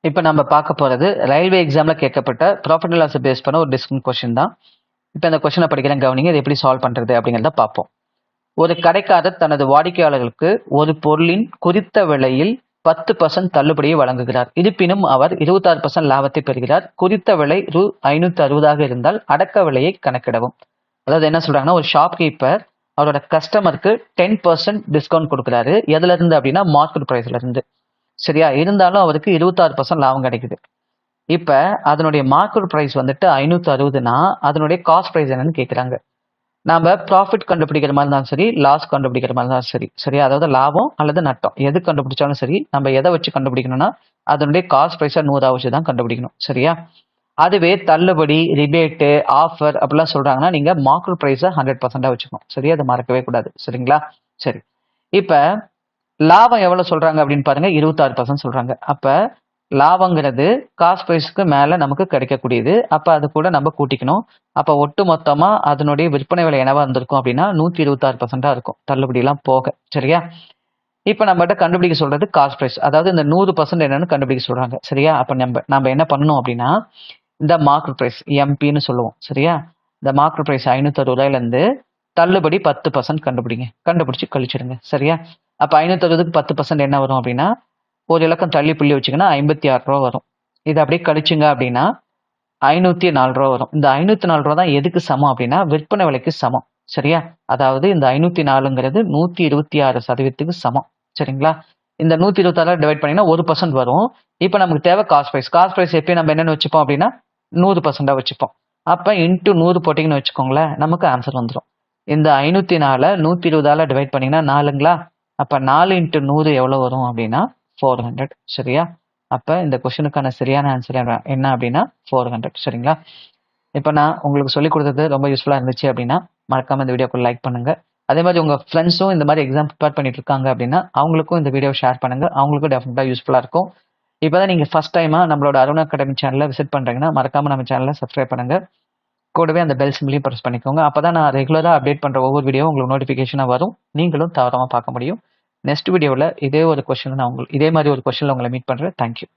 இப்போ நம்ம பார்க்க போறது ரயில்வே எக்ஸாம்ல கேட்கப்பட்ட ப்ராஃபிட் அண்ட் லாஸ் பேஸ் பண்ண ஒரு டிஸ்கஷன் கொஸ்டின் தான். இப்போ இந்த கொஸ்டினை படிக்கிறேன் கவனிங்க. இதை எப்படி சால்வ் பண்றது அப்படிங்கிறத பார்ப்போம். ஒரு கடைக்காரர் தனது வாடிக்கையாளர்களுக்கு ஒரு பொருளின் குறித்த விலையில் 10% தள்ளுபடியை வழங்குகிறார். இருப்பினும் அவர் 26% லாபத்தை பெறுகிறார். குறித்த விலை ரூ. 560 இருந்தால் அடக்க விலையை கணக்கிடவும். அதாவது என்ன சொல்றாங்கன்னா, ஒரு ஷாப்கீப்பர் அவரோட கஸ்டமருக்கு 10% டிஸ்கவுண்ட் கொடுக்குறாரு. எதுல இருந்து அப்படின்னா மார்க்கெட் பிரைஸ்ல இருந்து. சரியா? இருந்தாலும் அவருக்கு 26% லாபம் கிடைக்குது. இப்ப அதனுடைய மார்க்கெட் பிரைஸ் வந்துட்டு 560னா அதனுடைய காஸ்ட் பிரைஸ் என்னன்னு கேட்குறாங்க. நாம ப்ராஃபிட் கண்டுபிடிக்கிற மாதிரி இருந்தாலும் சரி, லாஸ் கண்டுபிடிக்கிற மாதிரி இருந்தாலும் சரி, சரியா? அதாவது லாபம் அல்லது நட்டம் எது கண்டுபிடிச்சாலும் சரி, நம்ம எதை வச்சு கண்டுபிடிக்கணும்னா அதனுடைய காஸ்ட் பிரைஸை 100 வச்சு தான் கண்டுபிடிக்கணும். சரியா? அதுவே தள்ளுபடி, ரிபேட்டு, ஆஃபர் அப்படிலாம் சொல்றாங்கன்னா நீங்க மார்க்கெட் பிரைஸை 100% வச்சுக்கணும். சரியா? அதை மறக்கவே கூடாது. சரிங்களா? சரி. இப்ப லாபம் எவ்வளவு சொல்றாங்க அப்படின்னு பாருங்க, 26% சொல்றாங்க. அப்ப லாபங்கிறது காஸ்ட் பிரைஸ்க்கு மேல நமக்கு கிடைக்கக்கூடியது. அப்ப அது கூட நம்ம கூட்டிக்கணும். அப்ப ஒட்டு மொத்தமா அதனுடைய விற்பனை விலை என்னவா இருந்திருக்கும் அப்படின்னா 126% இருக்கும், தள்ளுபடி எல்லாம் போக. சரியா? இப்ப நம்மகிட்ட கண்டுபிடிக்க சொல்றது காஸ்ட் பிரைஸ், அதாவது இந்த 100% என்னன்னு கண்டுபிடிக்க சொல்றாங்க. சரியா? அப்ப நம்ம என்ன பண்ணணும் அப்படின்னா, இந்த மார்க்கெட் பிரைஸ் எம்பின்னு சொல்லுவோம். சரியா? இந்த மார்க்கெட் பிரைஸ் 560 இருந்து தள்ளுபடி 10% கண்டுபிடிங்க. கண்டுபிடிச்சு கழிச்சிடுங்க. சரியா? அப்ப 560க்கு 10% என்ன வரும் அப்படின்னா, ஒரு இலக்கம் தள்ளி புள்ளி வச்சுங்கன்னா 56 ரூபா வரும். இதை அப்படியே கழிச்சுங்க அப்படின்னா 504 ரூபா வரும். இந்த 504 ரூபா தான் எதுக்கு சமம் அப்படின்னா விற்பனை விலைக்கு சமம். சரியா? அதாவது இந்த 504ங்கிறது 126% சமம். சரிங்களா? இந்த 126 டிவைட் பண்ணீங்கன்னா 1% வரும். இப்போ நமக்கு தேவை காஸ்ட் பிரைஸ். காஸ்ட் பிரைஸ் எப்பயும் நம்ம என்னென்னு வச்சுப்போம் அப்படின்னா 100% வச்சுப்போம். அப்போ இன்ட்டு 100 போட்டிங்கன்னு வச்சுக்கோங்களேன், நமக்கு ஆன்சர் வந்துடும். இந்த 504 120ஆல டிவைட் பண்ணீங்கன்னா 4ங்களா? அப்போ 4 × 100 எவ்வளோ வரும் அப்படின்னா 400. சரியா? அப்போ இந்த கொஸ்டினுக்கான சரியான ஆன்சர் என்ன அப்படின்னா 400. சரிங்களா? இப்போ நான் உங்களுக்கு சொல்லிக் கொடுத்தது ரொம்ப யூஸ்ஃபுல்லாக இருந்துச்சு அப்படின்னா மறக்காமல் இந்த வீடியோக்கு லைக் பண்ணுங்க. அதே மாதிரி உங்கள் ஃப்ரெண்ட்ஸும் இந்த மாதிரி எக்ஸாம் ப்ரிப்பேர் பண்ணிட்டு இருக்காங்க அப்படின்னா அவங்களுக்கும் இந்த வீடியோ ஷேர் பண்ணுங்க. அவங்களுக்கும் டெஃபினட்டாக யூஸ்ஃபுல்லாக இருக்கும். இப்போ தான் நீங்கள் ஃபர்ஸ்ட் டைமாக நம்மளோட அருண் அகாடமி சேனலை விசிட் பண்ணுறீங்கன்னா மறக்காமல் நம்ம சேனலை சப்ஸ்கிரைப் பண்ணுங்க. கூடவே அந்த பெல் சிம்பிளையும் ப்ரெஸ் பண்ணிக்கோங்க. அப்போ தான் நான் ரெகுலராக அப்டேட் பண்ணுற ஒவ்வொரு வீடியோ உங்களுக்கு நோட்டிஃபிகேஷனாக வரும். நீங்களும் தவறாமல் பார்க்க முடியும். நெக்ஸ்ட் வீடியோவில் இதே மாதிரி ஒரு கொஸ்டினில் உங்களை மீட் பண்ணுறேன். தேங்க்யூ.